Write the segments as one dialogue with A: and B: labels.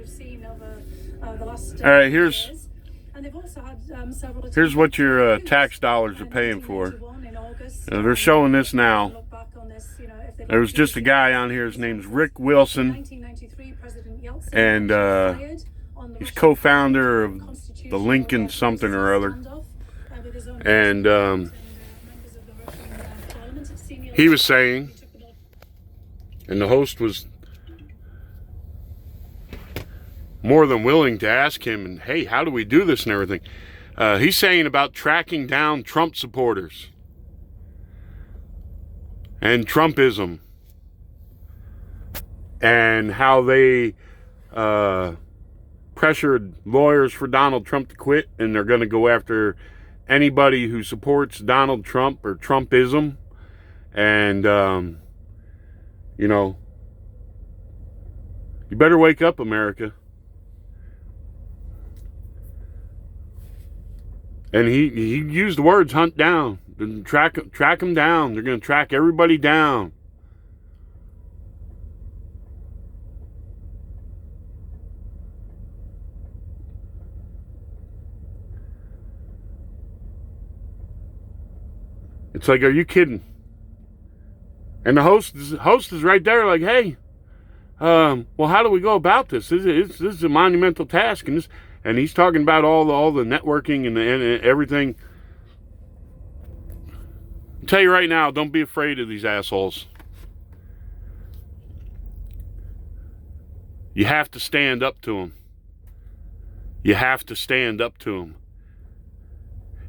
A: we've seen over the last
B: all right,
A: years. And they've also had several
B: here's what your tax dollars are paying for. They're showing this now. There was just a guy on here, his name's Rick Wilson, and he's co-founder of the Lincoln something or other. And he was saying, and the host was more than willing to ask him, and hey, how do we do this and everything? He's saying about tracking down Trump supporters and Trumpism and how they pressured lawyers for Donald Trump to quit, and they're going to go after anybody who supports Donald Trump or Trumpism. And, you know, you better wake up, America. And he used the words hunt down, track them down. They're going to track everybody down. It's like, are you kidding? And the host is right there like, hey, well, how do we go about this? This is a monumental task. And he's talking about all the networking and everything. I'll tell you right now, don't be afraid of these assholes. You have to stand up to them. You have to stand up to them.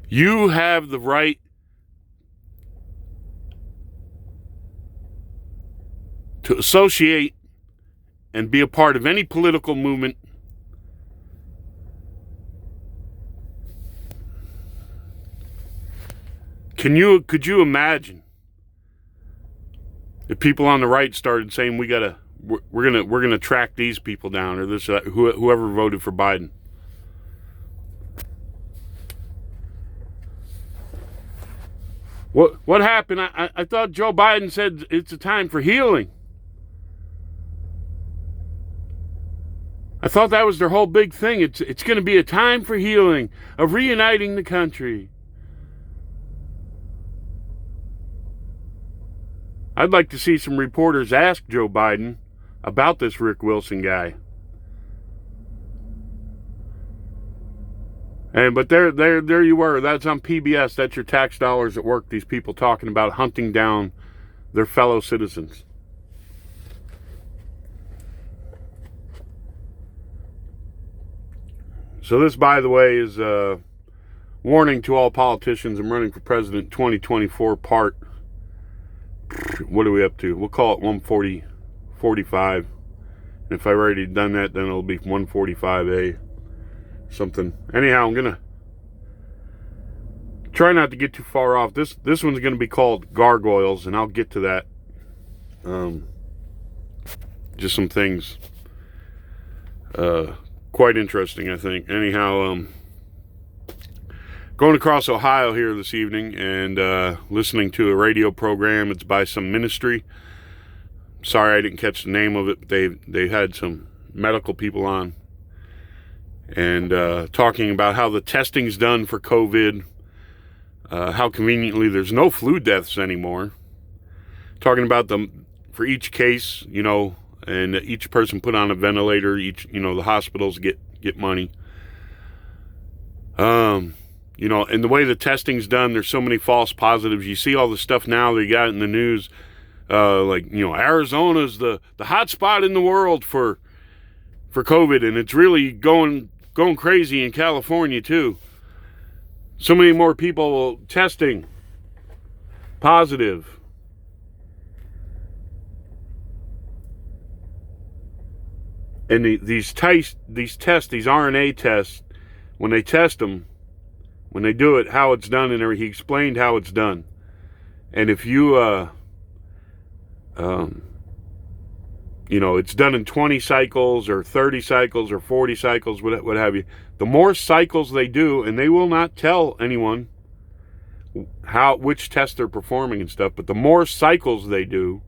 B: You have the right to associate and be a part of any political movement. Could you imagine if people on the right started saying we're gonna track these people down, or this whoever voted for Biden? What happened? I thought Joe Biden said it's a time for healing. I thought that was their whole big thing. It's going to be a time for healing, of reuniting the country. I'd like to see some reporters ask Joe Biden about this Rick Wilson guy. But there you were. That's on PBS. That's your tax dollars at work. These people talking about hunting down their fellow citizens. So this, by the way, is a warning to all politicians. I'm running for president 2024 part. What are we up to? We'll call it 140, 45. And if I've already done that, then it'll be 145A. Something. Anyhow, I'm going to try not to get too far off. This one's going to be called Gargoyles, and I'll get to that. Just some things. Quite interesting, I think. Anyhow, going across Ohio here this evening and listening to a radio program. It's by some ministry. Sorry I didn't catch the name of it, but they had some medical people on and talking about how the testing's done for COVID, how conveniently there's no flu deaths anymore. Talking about them for each case, you know, and each person put on a ventilator, the hospitals get money. You know, and the way the testing's done, there's so many false positives. You see all the stuff now they got in the news, like, you know, Arizona's the hot spot in the world for COVID, and it's really going crazy in California too. So many more people testing positive. And these tests, these RNA tests, when they test them, when they do it, how it's done, and he explained how it's done. And if you, you know, it's done in 20 cycles or 30 cycles or 40 cycles, what have you. The more cycles they do, and they will not tell anyone which test they're performing and stuff, but the more cycles they do,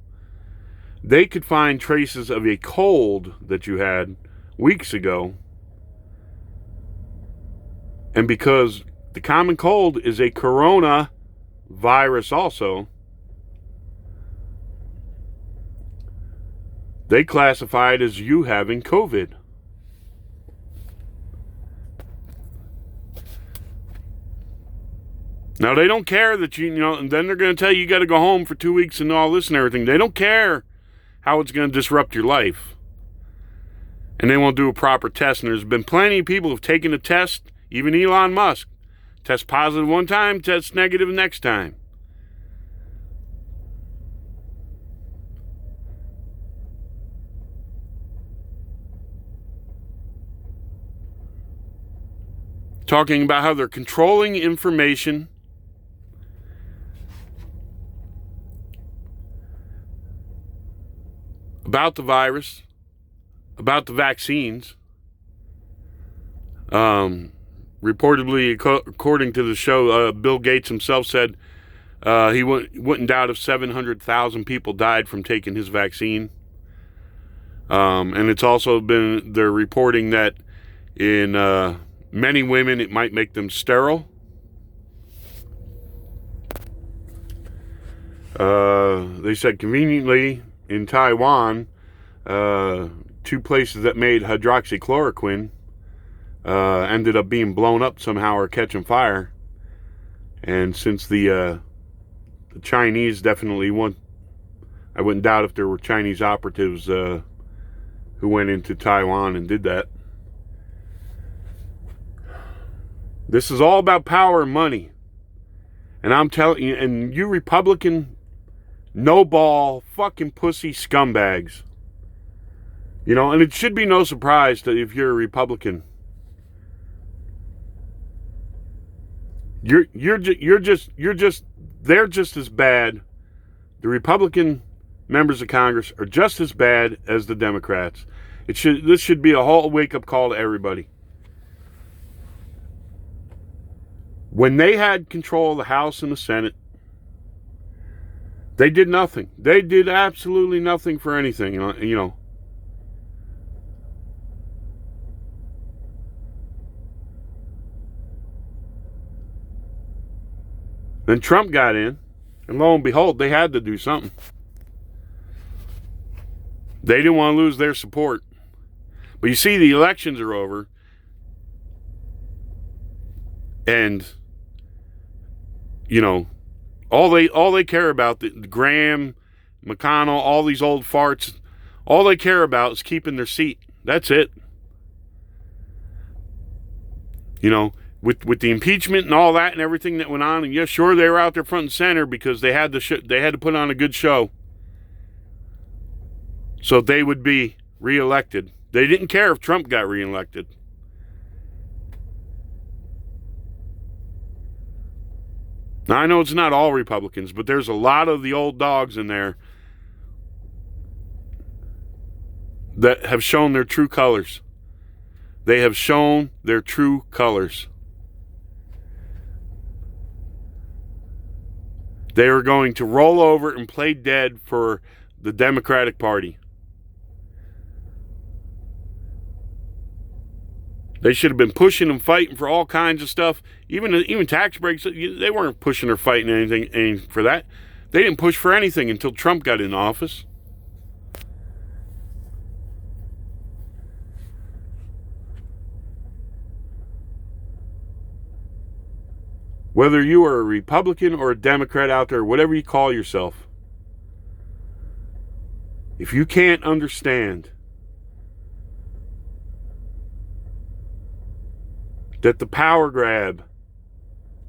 B: they could find traces of a cold that you had weeks ago. And because the common cold is a corona virus also, they classify it as you having COVID. Now, they don't care that and then they're going to tell you got to go home for 2 weeks and all this and everything. They don't care how it's going to disrupt your life. And they won't do a proper test. And there's been plenty of people who've taken a test, even Elon Musk. Test positive one time, test negative next time. Talking about how they're controlling information about the virus, about the vaccines. Reportedly, according to the show, Bill Gates himself said he wouldn't doubt if 700,000 people died from taking his vaccine. And it's also they're reporting that in many women it might make them sterile. They said conveniently in Taiwan, 2 places that made hydroxychloroquine ended up being blown up somehow or catching fire. And since the Chinese definitely I wouldn't doubt if there were Chinese operatives who went into Taiwan and did that. This is all about power and money. And I'm telling you, and you Republican no-ball fucking pussy scumbags. And it should be no surprise that if you're a Republican, they're just as bad. The Republican members of Congress are just as bad as the Democrats. This should be a whole wake-up call to everybody. When they had control of the House and the Senate, they did nothing. They did absolutely nothing for anything, Then Trump got in, and lo and behold, they had to do something. They didn't want to lose their support. But you see, the elections are over, and all they care about, the Graham, McConnell, all these old farts, all they care about is keeping their seat. That's it. With the impeachment and all that and everything that went on, and yes, sure, they were out there front and center because they had to put on a good show so they would be reelected. They didn't care if Trump got reelected. Now, I know it's not all Republicans, but there's a lot of the old dogs in there that have shown their true colors. They have shown their true colors. They are going to roll over and play dead for the Democratic Party. They should have been pushing and fighting for all kinds of stuff. Even tax breaks, they weren't pushing or fighting anything for that. They didn't push for anything until Trump got in office. Whether you are a Republican or a Democrat out there, whatever you call yourself, if you can't understand that the power grab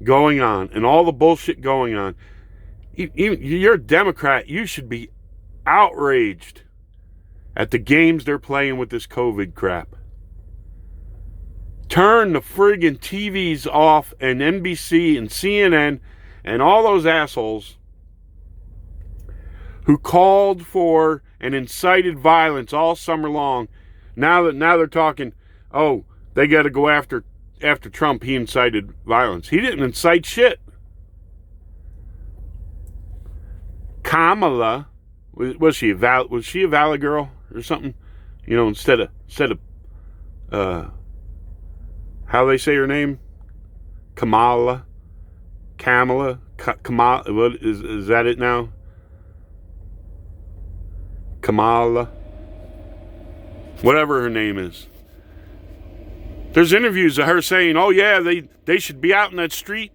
B: going on and all the bullshit going on, even you're a Democrat, you should be outraged at the games they're playing with this COVID crap. Turn the friggin' TVs off, and NBC and CNN and all those assholes who called for and incited violence all summer long. Now they're talking, oh, they got to go after Trump. He incited violence. He didn't incite shit. Kamala, was she a Valley girl or something? Instead of how they say her name? Kamala. What is that it now? Kamala. Whatever her name is. There's interviews of her saying, oh yeah, they should be out in that street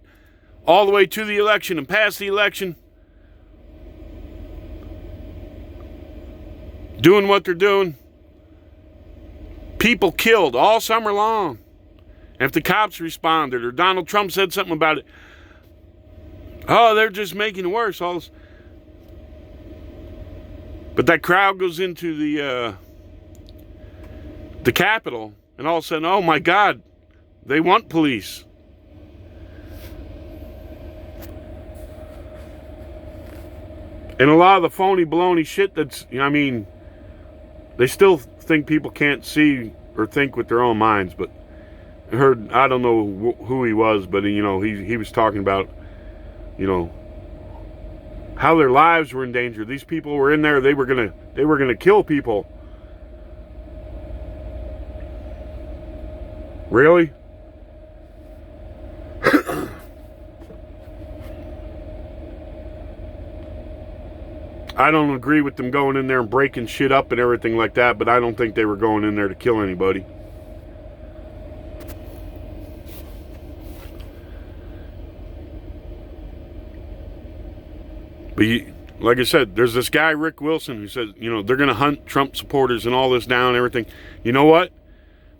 B: all the way to the election and past the election. Doing what they're doing. People killed all summer long. And if the cops responded or Donald Trump said something about it, oh, they're just making it worse. But that crowd goes into the Capitol, and all of a sudden, oh my God, they want police. And a lot of the phony baloney shit they still think people can't see or think with their own minds, but I don't know who he was, but he was talking about, how their lives were in danger. These people were in there, they were gonna kill people. Really? I don't agree with them going in there and breaking shit up and everything like that, but I don't think they were going in there to kill anybody. But like I said, there's this guy, Rick Wilson, who says, they're going to hunt Trump supporters and all this down and everything. You know what?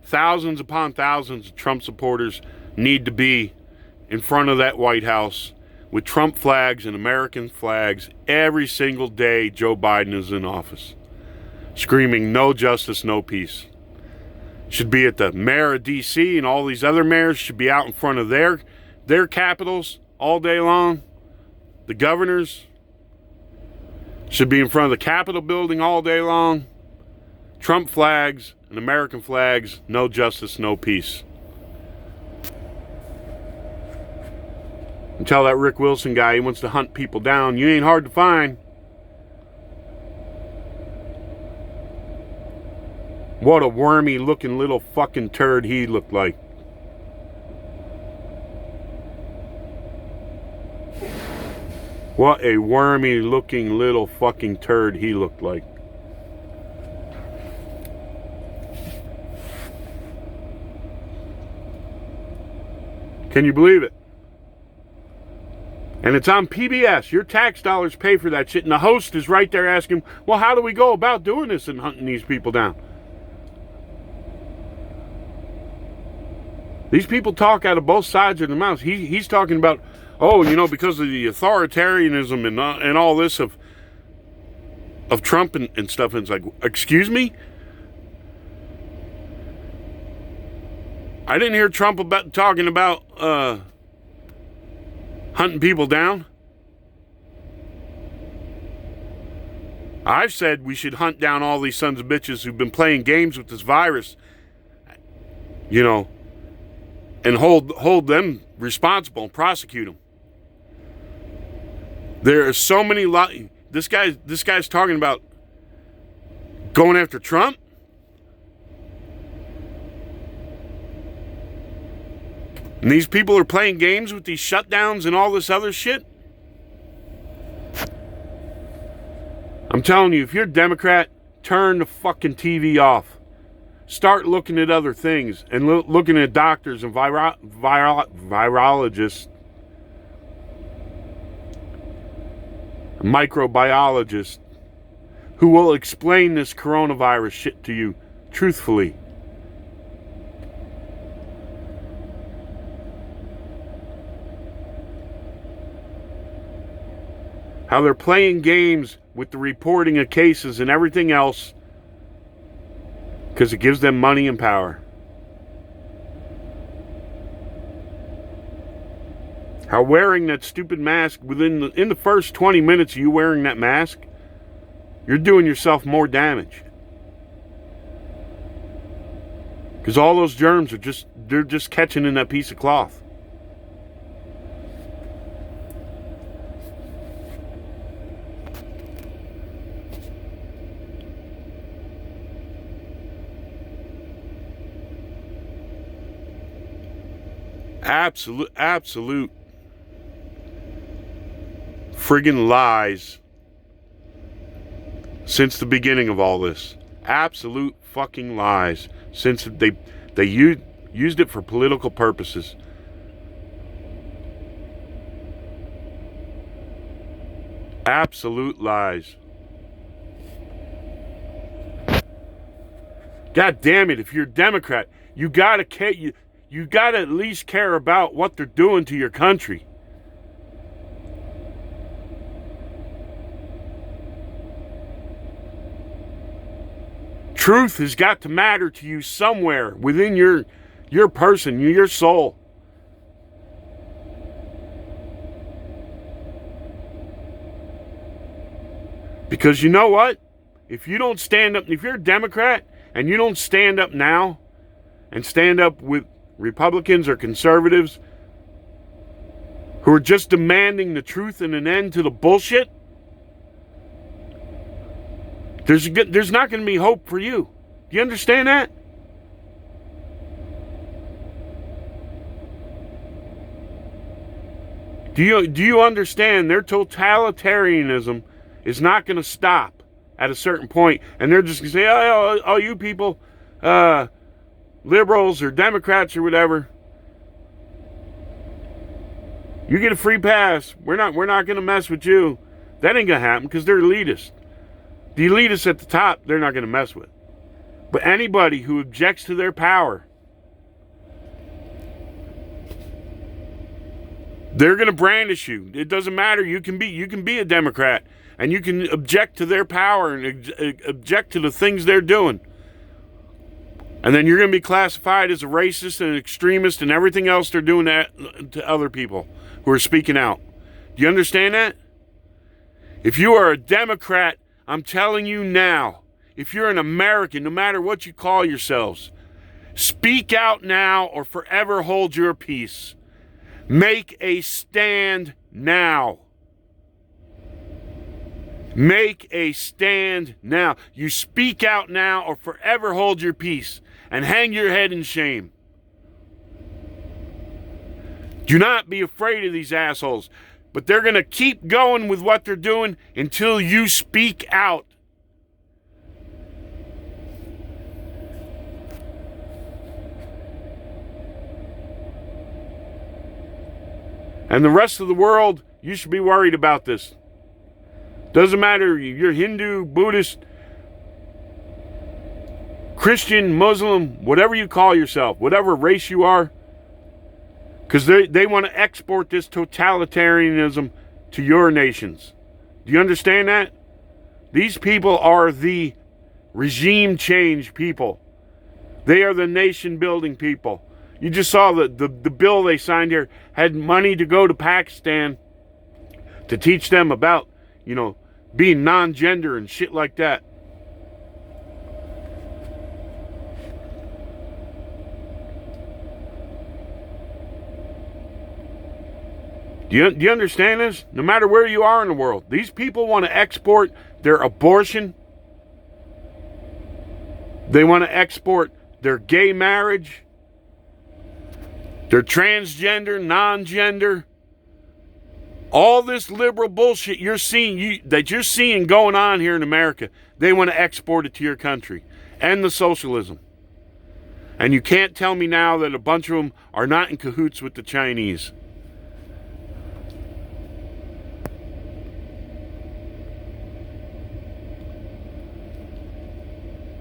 B: Thousands upon thousands of Trump supporters need to be in front of that White House with Trump flags and American flags every single day Joe Biden is in office, screaming no justice, no peace. Should be at the mayor of D.C. and all these other mayors should be out in front of their capitals all day long. The governors should be in front of the Capitol building all day long. Trump flags and American flags, no justice, no peace. And tell that Rick Wilson guy he wants to hunt people down. You ain't hard to find. What a wormy looking little fucking turd he looked like. What a wormy looking little fucking turd he looked like. Can you believe it? And it's on PBS. Your tax dollars pay for that shit. And the host is right there asking, well, how do we go about doing this and hunting these people down? These people talk out of both sides of their mouths. He's talking about, because of the authoritarianism and all this of Trump and stuff. And it's like, excuse me? I didn't hear Trump talking about hunting people down. I've said we should hunt down all these sons of bitches who've been playing games with this virus, and hold them responsible and prosecute them. There are so many this guy's talking about going after Trump. And these people are playing games with these shutdowns and all this other shit. I'm telling you, if you're a Democrat, turn the fucking TV off. Start looking at other things and looking at doctors and virologists, microbiologists, who will explain this coronavirus shit to you truthfully. How they're playing games with the reporting of cases and everything else because it gives them money and power. How wearing that stupid mask in the first 20 minutes of you wearing that mask, you're doing yourself more damage. Because all those germs they're just catching in that piece of cloth. Absolute friggin' lies since the beginning of all this. Absolute fucking lies since they used it for political purposes. Absolute lies. God damn it, if you're a Democrat, you gotta care, you gotta at least care about what they're doing to your country. Truth has got to matter to you somewhere within your person, your soul. Because you know what? If you don't stand up, if you're a Democrat and you don't stand up now and stand up with Republicans or conservatives who are just demanding the truth and an end to the bullshit, there's not going to be hope for you. Do you understand that? Do you understand their totalitarianism is not going to stop at a certain point, and they're just going to say, oh, you people, liberals or Democrats or whatever, you get a free pass. We're not going to mess with you. That ain't going to happen because they're elitist. The elitists at the top, they're not going to mess with. But anybody who objects to their power, they're going to brandish you. It doesn't matter. You can be a Democrat, and you can object to their power and object to the things they're doing. And then you're going to be classified as a racist and an extremist and everything else they're doing to other people who are speaking out. Do you understand that? If you are a Democrat, I'm telling you now, if you're an American, no matter what you call yourselves, speak out now or forever hold your peace. Make a stand now. Make a stand now. You speak out now or forever hold your peace and hang your head in shame. Do not be afraid of these assholes. But they're going to keep going with what they're doing until you speak out. And the rest of the world, you should be worried about this. Doesn't matter if you're Hindu, Buddhist, Christian, Muslim, whatever you call yourself, whatever race you are. Because they want to export this totalitarianism to your nations. Do you understand that? These people are the regime change people. They are the nation building people. You just saw the bill they signed here had money to go to Pakistan to teach them about, being non-gender and shit like that. Do you understand this? No matter where you are in the world, these people want to export their abortion. They want to export their gay marriage, their transgender, non-gender, all this liberal bullshit you're seeing going on here in America. They want to export it to your country. End the socialism. And you can't tell me now that a bunch of them are not in cahoots with the Chinese.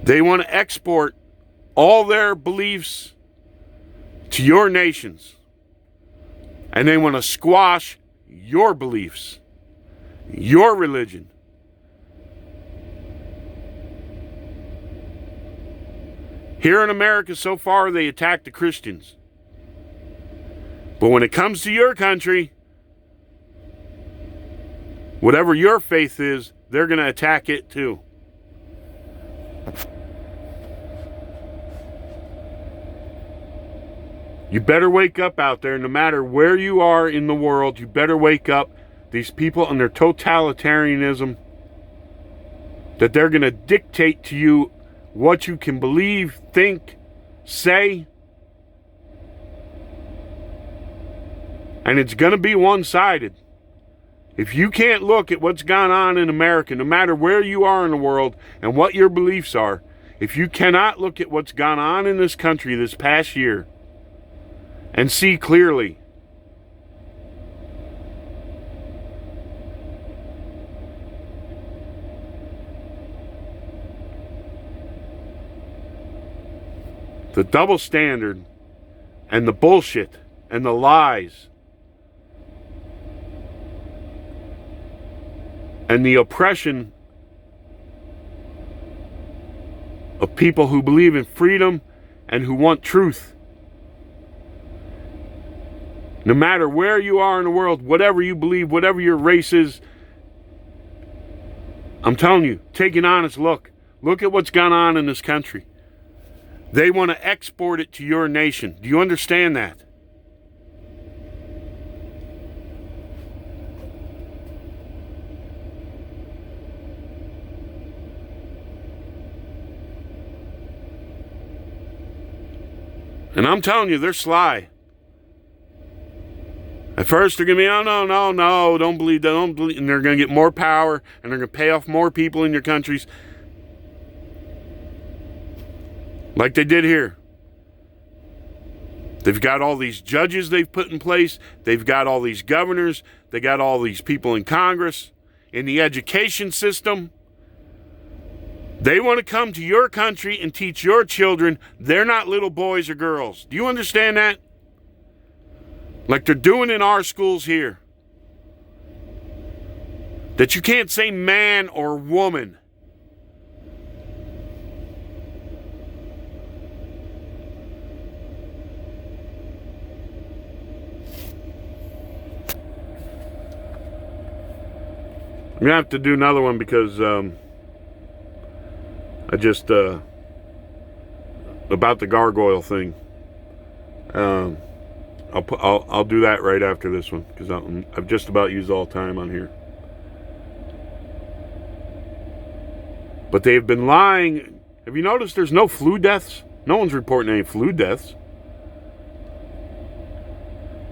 B: They want to export all their beliefs to your nations. And they want to squash your beliefs, your religion. Here in America, so far, they attack the Christians. But when it comes to your country, whatever your faith is, they're going to attack it too. You better wake up out there, no matter where you are in the world, you better wake up. These people and their totalitarianism, that they're going to dictate to you what you can believe, think, say. And it's going to be one-sided. If you can't look at what's gone on in America, no matter where you are in the world and what your beliefs are, if you cannot look at what's gone on in this country this past year and see clearly, the double standard and the bullshit and the lies and the oppression of people who believe in freedom and who want truth. No matter where you are in the world, whatever you believe, whatever your race is, I'm telling you, take an honest look. Look at what's gone on in this country. They want to export it to your nation. Do you understand that? And I'm telling you, they're sly. At first, they're going to be, oh, no, don't believe that, don't believe. And they're going to get more power, and they're going to pay off more people in your countries. Like they did here. They've got all these judges they've put in place. They've got all these governors. They got all these people in Congress, in the education system. They want to come to your country and teach your children they're not little boys or girls. Do you understand that? Like they're doing in our schools here. That you can't say man or woman. I'm going to have to do another one because I just about the gargoyle thing. I'll do that right after this one because I've just about used all time on here. But they've been lying. Have you noticed there's no flu deaths? No one's reporting any flu deaths.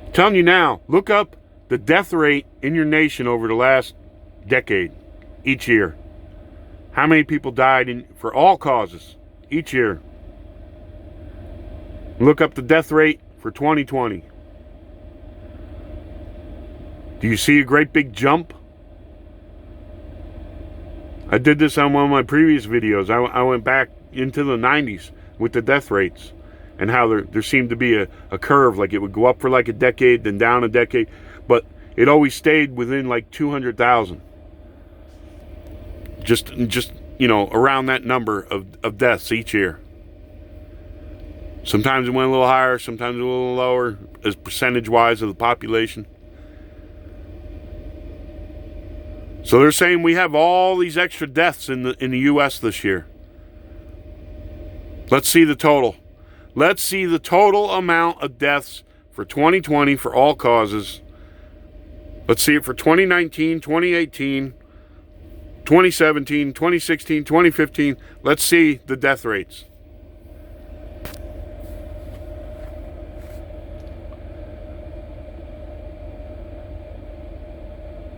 B: I'm telling you now, look up the death rate in your nation over the last decade, each year. How many people died for all causes each year? Look up the death rate for 2020. Do you see a great big jump? I did this on one of my previous videos. I went back into the 90s with the death rates and how there seemed to be a curve, like it would go up for like a decade, then down a decade, but it always stayed within like 200,000. Just around that number of deaths each year. Sometimes it went a little higher, sometimes a little lower, as percentage-wise of the population. So they're saying we have all these extra deaths in the U.S. this year. Let's see the total. Let's see the total amount of deaths for 2020 for all causes. Let's see it for 2019, 2018, 2017, 2016, 2015. Let's see the death rates.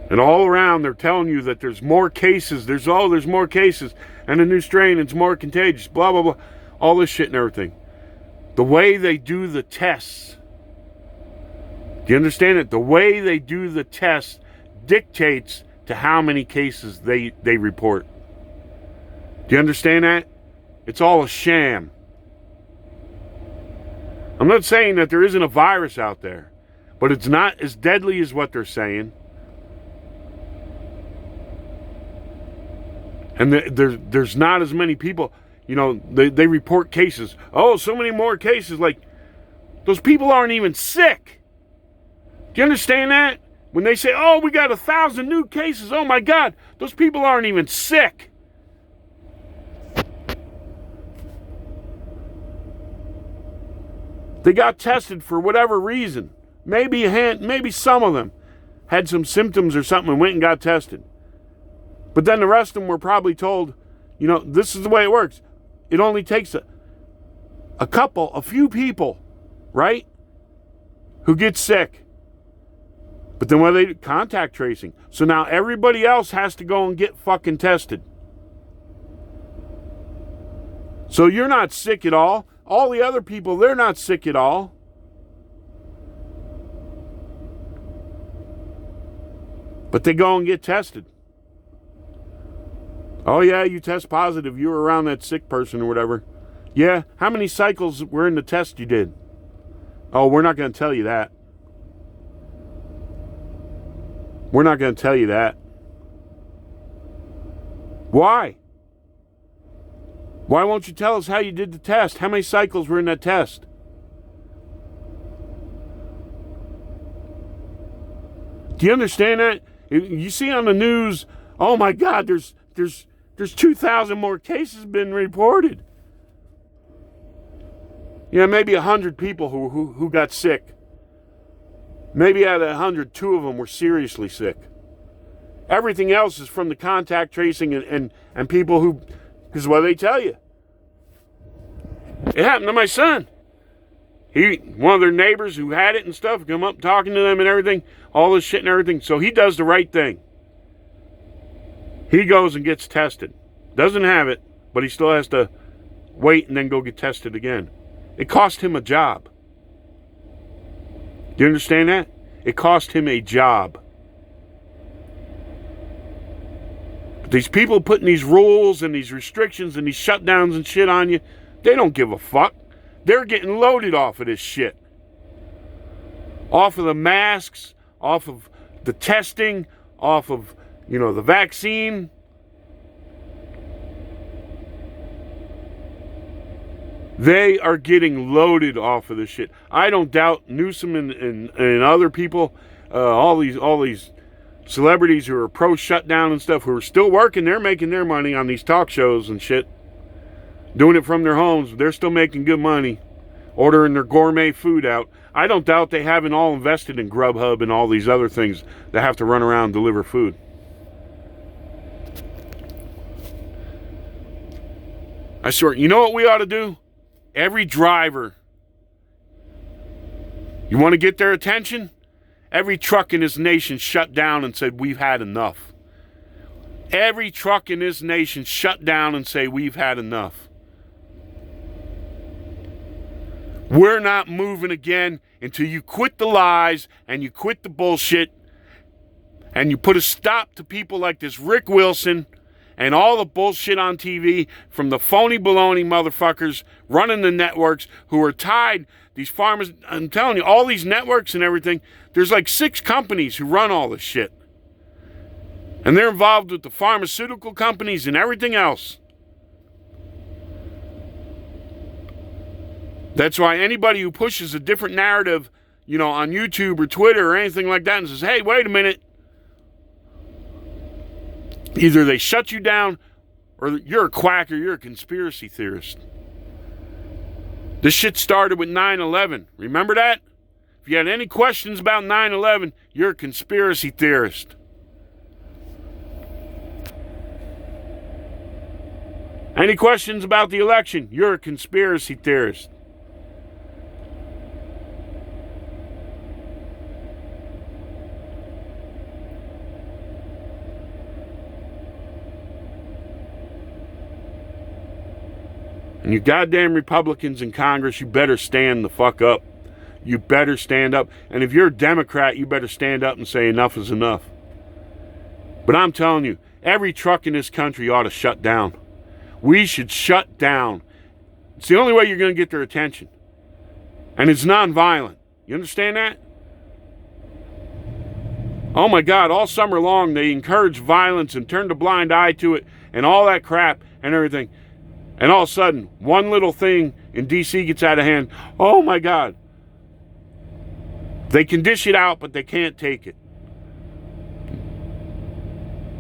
B: And all around, they're telling you that there's more cases. There's more cases. And a new strain, it's more contagious, blah, blah, blah. All this shit and everything. The way they do the tests. Do you understand it? The way they do the tests dictates to how many cases they report. Do you understand that? It's all a sham. I'm not saying that there isn't a virus out there, but it's not as deadly as what they're saying. And there's not as many people, they report cases. Oh, so many more cases. Like, those people aren't even sick. Do you understand that? When they say, oh, we got 1,000 new cases, oh my God, those people aren't even sick. They got tested for whatever reason. Maybe some of them had some symptoms or something and went and got tested. But then the rest of them were probably told, this is the way it works. It only takes a few people, right, who get sick. But then what do they do? Contact tracing. So now everybody else has to go and get fucking tested. So you're not sick at all. All the other people, they're not sick at all. But they go and get tested. Oh yeah, you test positive. You were around that sick person or whatever. Yeah, how many cycles were in the test you did? Oh, we're not going to tell you that. We're not going to tell you that. Why? Why won't you tell us how you did the test? How many cycles were in that test? Do you understand that? You see on the news, oh my God, there's 2,000 more cases been reported. Yeah, maybe 100 people who got sick. Maybe out of 100, 2 of them were seriously sick. Everything else is from the contact tracing and people who, because what they tell you. It happened to my son. One of their neighbors who had it and stuff, come up talking to them and everything, all this shit and everything. So he does the right thing. He goes and gets tested. Doesn't have it, but he still has to wait and then go get tested again. It cost him a job. Do you understand that? It cost him a job. But these people putting these rules and these restrictions and these shutdowns and shit on you, they don't give a fuck. They're getting loaded off of this shit. Off of the masks, off of the testing, off of, the vaccine. They are getting loaded off of this shit. I don't doubt Newsom and other people, all these celebrities who are pro shutdown and stuff, who are still working, they're making their money on these talk shows and shit. Doing it from their homes. They're still making good money. Ordering their gourmet food out. I don't doubt they haven't all invested in Grubhub and all these other things that have to run around and deliver food. I swear, you know what we ought to do? Every driver, you want to get their attention? Every truck in this nation shut down and said, we've had enough. Every truck in this nation shut down and say, we've had enough. We're not moving again until you quit the lies and you quit the bullshit and you put a stop to people like this Rick Wilson and all the bullshit on TV from the phony baloney motherfuckers running the networks who are tied. These farmers, I'm telling you, all these networks and everything, there's like 6 companies who run all this shit. And they're involved with the pharmaceutical companies and everything else. That's why anybody who pushes a different narrative, on YouTube or Twitter or anything like that and says, hey, wait a minute. Either they shut you down or you're a quack or you're a conspiracy theorist. This shit started with 9/11. Remember that? If you had any questions about 9/11, you're a conspiracy theorist. Any questions about the election? You're a conspiracy theorist. And you goddamn Republicans in Congress, you better stand the fuck up. You better stand up. And if you're a Democrat, you better stand up and say enough is enough. But I'm telling you, every truck in this country ought to shut down. We should shut down. It's the only way you're going to get their attention. And it's nonviolent. You understand that? Oh my God, all summer long they encourage violence and turned a blind eye to it and all that crap and everything. And all of a sudden, one little thing in D.C. gets out of hand. Oh my God. They can dish it out, but they can't take it.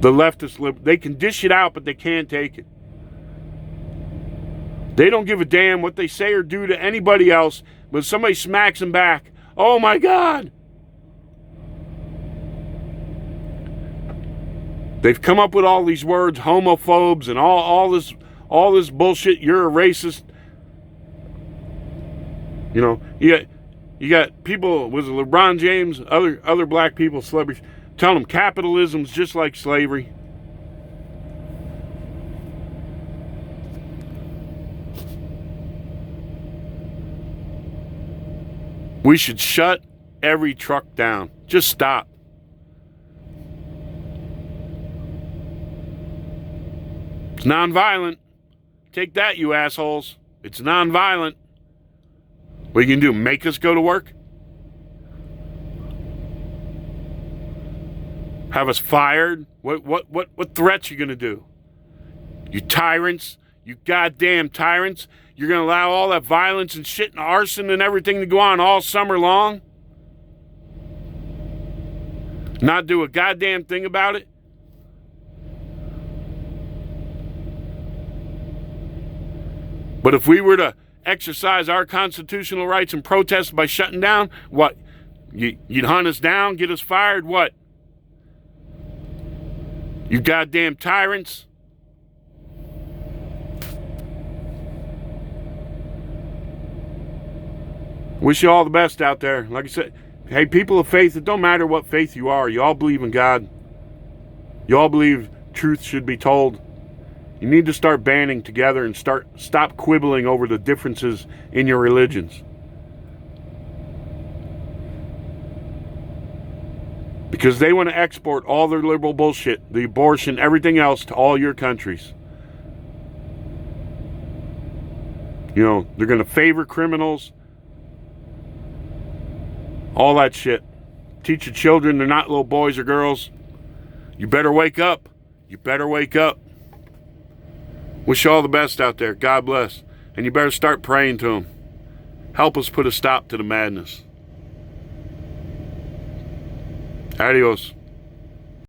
B: The leftists, they can dish it out, but they can't take it. They don't give a damn what they say or do to anybody else, but if somebody smacks them back, oh my God. They've come up with all these words, homophobes and all this bullshit. You're a racist. You got people, was it LeBron James, other black people, celebrities, telling them capitalism's just like slavery. We should shut every truck down. Just stop. It's nonviolent. Take that, you assholes. It's nonviolent. What are you gonna do? Make us go to work? Have us fired? What threats you gonna do? You tyrants, you goddamn tyrants. You're gonna allow all that violence and shit and arson and everything to go on all summer long? Not do a goddamn thing about it? But if we were to exercise our constitutional rights and protest by shutting down, what? You'd hunt us down, get us fired, what? You goddamn tyrants. Wish you all the best out there. Like I said, hey, people of faith, it don't matter what faith you are. You all believe in God. You all believe truth should be told. You need to start banding together and stop quibbling over the differences in your religions. Because they want to export all their liberal bullshit, the abortion, everything else to all your countries. You know, they're going to favor criminals. All that shit. Teach your children they're not little boys or girls. You better wake up. You better wake up. Wish you all the best out there. God bless. And you better start praying to him. Help us put a stop to the madness. Adios.